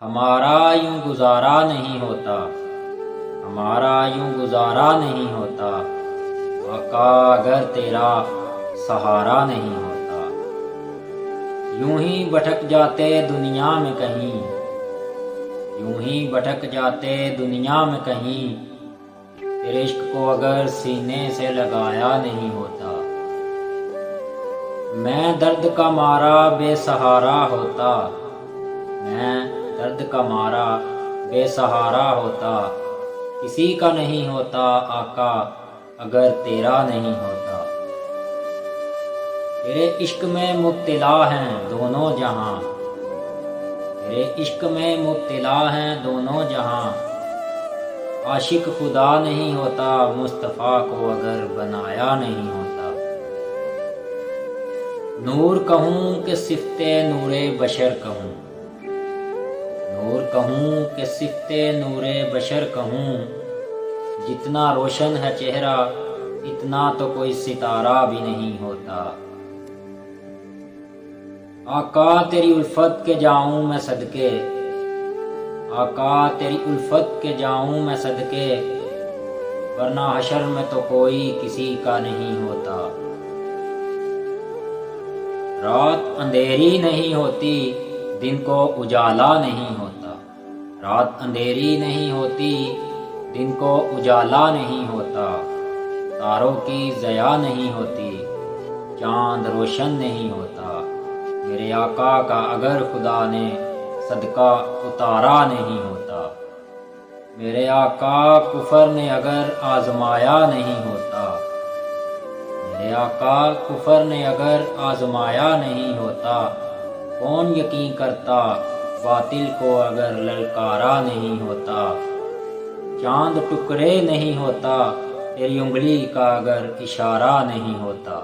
ہمارا یوں گزارا نہیں ہوتا، ہمارا یوں گزارا نہیں ہوتا، آقا اگر تیرا سہارا نہیں ہوتا۔ یوں ہی بھٹک جاتے دنیا میں کہیں، یوں ہی بھٹک جاتے دنیا میں کہیں، تیرے عشق کو اگر سینے سے لگایا نہیں ہوتا۔ میں درد کا مارا بے سہارا ہوتا، میں درد کا مارا بے سہارا ہوتا، کسی کا نہیں ہوتا آقا اگر تیرا نہیں ہوتا۔ تیرے عشق میں مبتلا ہیں دونوں جہاں، تیرے عشق میں مبتلا ہیں دونوں جہاں، عاشق خدا نہیں ہوتا مصطفیٰ کو اگر بنایا نہیں ہوتا۔ نور کہوں کہ صفت نور بشر کہوں، نور کہوں کہ صفت نور بشر کہوں، جتنا روشن ہے چہرہ اتنا تو کوئی ستارہ بھی نہیں ہوتا۔ آقا تیری الفت کے جاؤں میں صدقے، آقا تیری الفت کے جاؤں میں صدقے، ورنہ حشر میں تو کوئی کسی کا نہیں ہوتا۔ رات اندھیری نہیں ہوتی دن کو اجالا نہیں ہوتا، رات اندھیری نہیں ہوتی دن کو اجالا نہیں ہوتا، تاروں کی ضیاء نہیں ہوتی چاند روشن نہیں ہوتا۔ میرے آقا کا اگر خدا نے صدقہ اتارا نہیں ہوتا، میرے آقا کفر نے اگر آزمایا نہیں ہوتا، میرے آقا کفر نے اگر آزمایا نہیں ہوتا، کون یقین کرتا باطل کو اگر للکارا نہیں ہوتا۔ چاند ٹکڑے نہیں ہوتا تیری انگلی کا اگر اشارہ نہیں ہوتا۔